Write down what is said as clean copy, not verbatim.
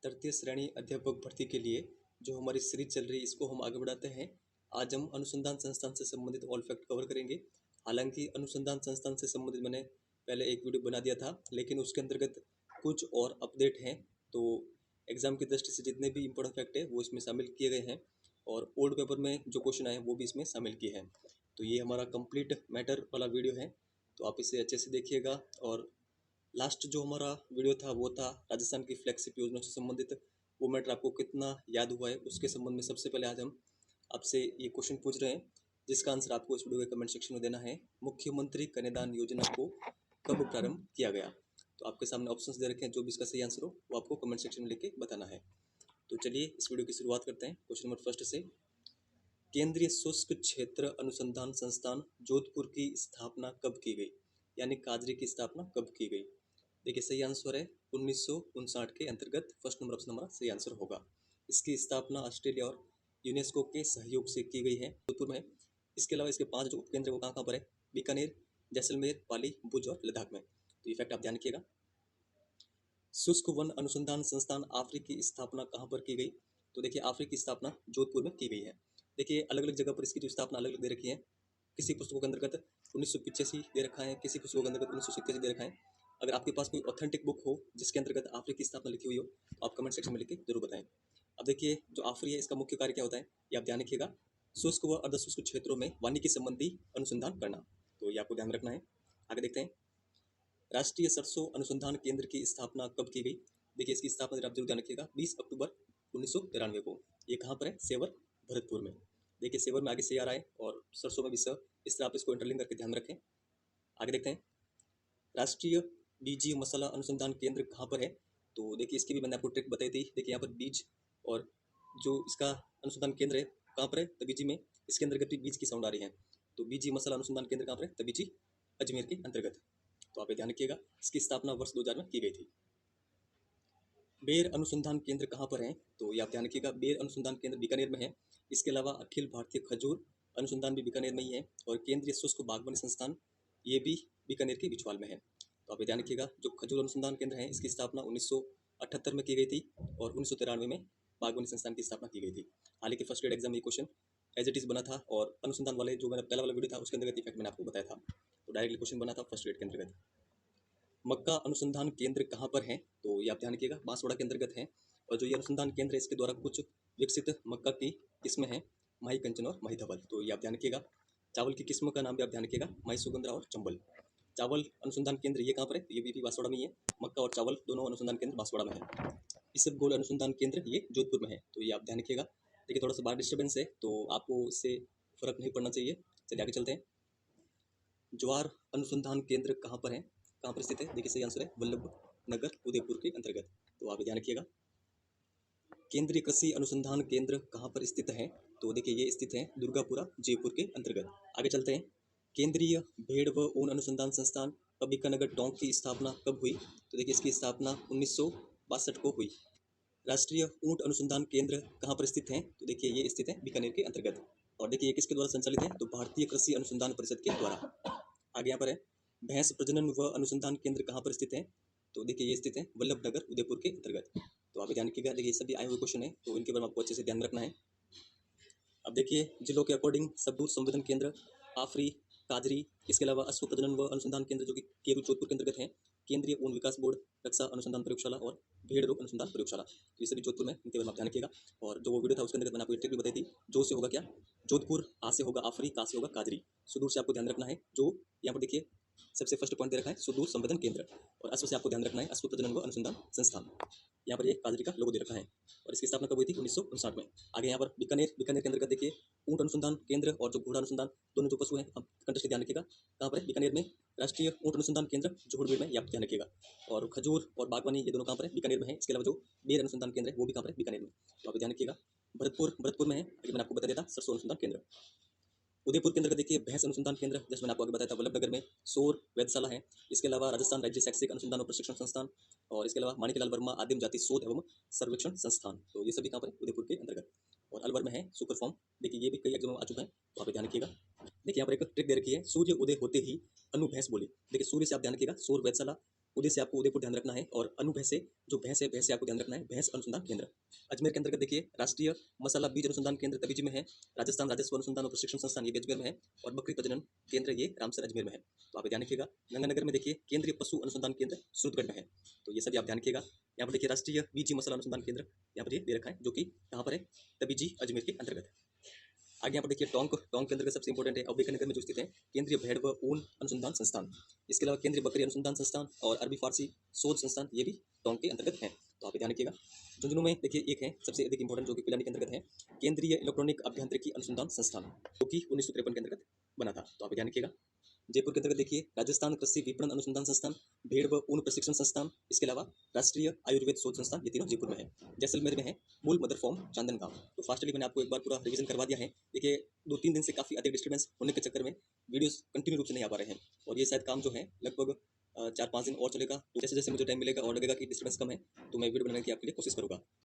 तृतीय श्रेणी अध्यापक भर्ती के लिए जो हमारी सीरीज चल रही है इसको हम आगे बढ़ाते हैं। आज हम अनुसंधान संस्थान से संबंधित ऑल फैक्ट कवर करेंगे। हालांकि अनुसंधान संस्थान से संबंधित मैंने पहले एक वीडियो बना दिया था, लेकिन उसके अंतर्गत कुछ और अपडेट हैं। तो एग्जाम की दृष्टि से जितने भी इंपॉर्टेंट फैक्ट है वो इसमें शामिल किए गए हैं और ओल्ड पेपर में जो क्वेश्चन आए वो भी इसमें शामिल किए हैं। तो ये हमारा कंप्लीट मैटर वाला वीडियो है, तो आप इसे अच्छे से देखिएगा। और लास्ट जो हमारा वीडियो था वो था राजस्थान की फ्लैगशिप योजना से संबंधित। वो मैटर आपको कितना याद हुआ है उसके संबंध में सबसे पहले आज हम आपसे ये क्वेश्चन पूछ रहे हैं, जिसका आंसर आपको इस वीडियो के कमेंट सेक्शन में देना है। मुख्यमंत्री कन्यादान योजना को कब प्रारंभ किया गया? तो आपके सामने ऑप्शंस दे रखे हैं, जो भी इसका सही आंसर हो वो आपको कमेंट सेक्शन में लिख के बताना है। तो चलिए इस वीडियो की शुरुआत करते हैं क्वेश्चन नंबर फर्स्ट से। केंद्रीय शुष्क क्षेत्र अनुसंधान संस्थान जोधपुर की स्थापना कब की गई? यानी काजरी की स्थापना कब की गई? देखिए सही आंसर है 1959 के अंतर्गत। फर्स्ट नंबर ऑप्शन हमारा सही आंसर होगा। इसकी स्थापना ऑस्ट्रेलिया और यूनेस्को के सहयोग से की गई है, जोधपुर में। इसके अलावा इसके 5 जो उपकेंद्र वो कहाँ पर है? बीकानेर, जैसलमेर, पाली, भुज और लद्दाख में। तो ये फैक्ट आप ध्यान रखिएगा। शुष्क वन अनुसंधान संस्थान अफ्रीका की स्थापना कहाँ पर की गई? तो देखिए अफ्रीका की स्थापना जोधपुर में की गई है। देखिए अलग अलग जगह पर इसकी जो स्थापना अलग अलग दे रखी है। किसी पुस्तकों के अंतर्गत 1985 दे रखा है, किसी पुस्तकों के अंतर्गत 1987 दे रखा है। अगर आपके पास कोई ऑथेंटिक बुक हो जिसके अंतर्गत अफ्रीका की स्थापना लिखी हुई हो तो आप कमेंट सेक्शन में लिख के जरूर बताएं। अब देखिए जो आफरी है इसका मुख्य कार्य क्या होता है ये आप ध्यान रखिएगा। शुष्क व अर्धशुष्क क्षेत्रों में वानिकी संबंधी अनुसंधान करना, तो ये आपको ध्यान रखना है। आगे देखते हैं, राष्ट्रीय सरसों अनुसंधान केंद्र की स्थापना कब की गई? देखिए इसकी स्थापना आप जरूर ध्यान रखिएगा 20 अक्टूबर 1993 को। ये कहाँ पर है? सेवर, भरतपुर में। देखिए सेवर में आगे से आ रहा है और सरसों में भी स, इस तरह आप इसको इंटरलिंक करके ध्यान रखें। आगे देखते हैं, राष्ट्रीय बीजी मसाला अनुसंधान केंद्र कहाँ पर है? तो देखिए इसकी भी मैंने आपको ट्रिक बताई थी। देखिए यहाँ पर बीज और जो इसका अनुसंधान केंद्र है कहाँ पर है? तबीजी में। इसके अंतर्गत भी बीज की साउंड आ रही है। तो बीजी मसाला अनुसंधान केंद्र कहाँ पर है? तबीजी, अजमेर के अंतर्गत। तो आप ये ध्यान रखिएगा। इसकी स्थापना वर्ष 2000 में की गई थी। बेर अनुसंधान केंद्र कहाँ पर है? तो ये आप ध्यान रखिएगा। बेर अनुसंधान केंद्र बीकानेर में है। इसके अलावा अखिल भारतीय खजूर अनुसंधान भी बीकानेर में ही है और केंद्रीय शुष्क बागवानी संस्थान ये भी बीकानेर के बिछवाल में है। तो आप ये ध्यान रखिएगा। जो खजूर अनुसंधान केंद्र है इसकी स्थापना 1978 में की गई थी और 1993 में बागवानी संस्थान की स्थापना की गई थी। हालांकि फर्स्ट ग्रेड एग्जाम ये क्वेश्चन एज इट इज बना था और अनुसंधान वाले जो मैंने पहला वाला वीडियो था उसके अंतर्गत इफेक्ट मैंने आपको बताया था, तो डायरेक्टली क्वेश्चन बना था फर्स्ट ग्रेड के अंतर्गत। मक्का अनुसंधान केंद्र कहाँ पर है? तो ये आप ध्यान रखिएगा बांसवाड़ा के अंतर्गत है। और जो ये अनुसंधान केंद्र है इसके द्वारा कुछ विकसित मक्का की किस्में हैं, माही कंचन और माही धवल। तो ये आप ध्यान रखिएगा। चावल की किस्म का नाम भी आप ध्यान रखिएगा, माही सुगंधरा और चंबल। चावल अनुसंधान केंद्र ये कहाँ पर है? ये भी बांसवाड़ा में ही है। मक्का और चावल दोनों अनुसंधान केंद्र बांसवाड़ा में है। इसबगोल अनुसंधान केंद्र ये जोधपुर में है। तो ये आप ध्यान रखिएगा। देखिए थोड़ा सा बाहर डिस्टर्बेंस है तो आपको इससे फर्क नहीं पड़ना चाहिए। चलिए आगे चलते हैं। ज्वार अनुसंधान केंद्र कहाँ पर है? कहाँ पर स्थित है? देखिए सही आंसर है वल्लभ नगर, उदयपुर के अंतर्गत। तो आप ध्यान रखिएगा। केंद्रीय कृषि अनुसंधान केंद्र कहाँ पर स्थित है? तो देखिए ये स्थित है दुर्गापुरा, जयपुर के अंतर्गत। आगे चलते हैं। केंद्रीय भेड़ व ऊन अनुसंधान संस्थान अंबिकानगर टोंक की स्थापना कब हुई? तो देखिए इसकी स्थापना 1962 को हुई। राष्ट्रीय ऊंट अनुसंधान केंद्र कहाँ पर स्थित है? तो देखिए ये स्थित है बीकानेर के अंतर्गत। और देखिए ये किसके द्वारा संचालित है? तो भारतीय कृषि अनुसंधान परिषद के द्वारा। आगे यहाँ पर है, भैंस प्रजनन व अनुसंधान केंद्र कहाँ पर स्थित है? तो देखिए ये स्थित है वल्लभनगर, उदयपुर के अंतर्गत। तो आप ध्यान रखिएगा। देखिए सभी आए हुए क्वेश्चन है तो इनके बारे में आपको अच्छे से ध्यान रखना है। अब देखिए जिलों के अकॉर्डिंग सबूत संवर्धन केंद्र आफरी, काजरी, इसके अलावा अश्व प्रजनन व अनुसंधान केंद्र जो कि केरू जोधपुर के अंतर्गत है, केंद्रीय ऊन विकास बोर्ड, रक्षा अनुसंधान प्रयोगशाला और भेड़ रोग अनुसंधान प्रयोगशाला। तो ये सभी जोधपुर में, इनके बारे में आप ध्यान रखिएगा। और जो वो वीडियो था उसके अंदर मैंने आपको ट्रिक भी बताई थी। जो से होगा क्या? जोधपुर, आ से होगा आफरी, का से होगा काजरी। सुदूर से आपको ध्यान रखना है। जो यहाँ पर देखिए सबसे फर्स्ट पॉइंट दे रखा है सुदूर संवर्धन केंद्र। और अश्व से आपको ध्यान रखना है अश्व प्रजनन व अनुसंधान संस्थान। यहाँ पर एक काजरी का लोगो दे रखा है और इसकी स्थापना कब हुई थी? 1959 में। आगे यहाँ पर बीकानेर, बीकानेर के अंतर्गत देखिए ऊंट अनुसंधान केंद्र और जो घोड़ा अनुसंधान दोनों जो पशु हैं, आप कंटेस्ट ध्यान रखिएगा। कहाँ पर है? बीकानेर में। राष्ट्रीय ऊंट अनुसंधान केंद्र जोहड़बीड़ में, ये आप ध्यान रखिएगा। और खजूर और बागवानी ये दोनों कहाँ पर है? बीकानेर में है। इसके अलावा जो बेर अनुसंधान केंद्र है वो भी कहाँ पर है? बीकानेर में। तो आप ध्यान रखिएगा। भरतपुर, भरतपुर में है। आगे मैंने आपको बता दिया था सरसों अनुसंधान केंद्र। उदयपुर के अंतर्गत देखिए भैंस अनुसंधान केंद्र, जैसे मैंने आपको आगे बताया था वल्लभनगर में सौर वेधशाला है। इसके अलावा राजस्थान राज्य शैक्षिक अनुसंधान और प्रशिक्षण संस्थान और इसके अलावा माणिकलाल वर्मा आदिम जाति शोध एवं सर्वेक्षण संस्थान। तो ये सभी कहाँ पर है? उदयपुर के अंतर्गत। और अलवर में है सुपर फॉर्म। देखिए ये भी कई एग्जाम में आ चुका है तो आप ध्यान रखिएगा। देखिए यहाँ पर एक ट्रिक दे रखी है, सूर्य उदय होते ही अनु भैंस बोली। देखिए सूर्य से आप ध्यान रखिएगा, सौर वेधशाला उदय आपको उदयपुर ध्यान रखना है, और अनुभय से जो भैंस है, भैंस से आपको ध्यान रखना है भैंस अनुसंधान केंद्र। अजमेर के अंतर्गत देखिए राष्ट्रीय मसाला बीज अनुसंधान केंद्र तबीजी में है, राजस्थान राजस्व अनुसंधान और प्रशिक्षण संस्थान ये भी अजमेर में है, और बकरी प्रजनन केंद्र ये रामसर अजमेर में है। तो आप ध्यान रखिएगा। गंगानगर में देखिए केंद्रीय पशु अनुसंधान केंद्र सूरतगढ़ में है। तो ये सभी आप ध्यान रखिएगा। यहाँ पर देखिए राष्ट्रीय बीज मसाला अनुसंधान केंद्र यहाँ पर ये दे रखा है, जो कि कहाँ पर है, तबीजी अजमेर के अंतर्गत है। आगे यहाँ पर देखिए टोंक के अंतर्गत सबसे इंपॉर्टेंट है अम्बेडकर में जो स्थित है केंद्रीय भेड़ व ऊन अनुसंधान संस्थान। इसके अलावा केंद्रीय बकरी अनुसंधान संस्थान और अरबी फारसी शोध संस्थान ये भी टोंक के अंतर्गत है। तो आप ध्यान रखिएगा। झुंझुनू में देखिए एक है सबसे अधिक इंपॉर्टेंट, जो कि पिलानी के अंतर्गत है, केंद्रीय इलेक्ट्रॉनिक अभियांत्रिकी अनुसंधान संस्थान, जो कि 1953 के अंतर्गत बना था। तो आप ध्यान रखिएगा। जयपुर के अंतर्गत देखिए राजस्थान कृषि विपणन अनुसंधान संस्थान, भेड़ व ऊन प्रशिक्षण संस्थान, इसके अलावा राष्ट्रीय आयुर्वेद शोध संस्थान, ये तीनों जयपुर में है। जैसलमेर में है मूल मदर फॉर्म चांदनगांव। तो फास्टली मैंने आपको एक बार पूरा रिवीजन करवा दिया है। देखिए 2-3 दिन से काफ़ी अधिक डिस्टर्बेंस होने के चक्कर में वीडियोस कंटिन्यू रूप से नहीं आ पा रहे हैं, और ये शायद काम जो है लगभग 4-5 दिन और चलेगा। तो जैसे जैसे मुझे टाइम मिलेगा और लगेगा कि डिस्टर्बेंस कम है, तो मैं वीडियो बनाने की आपके लिए कोशिश करूँगा।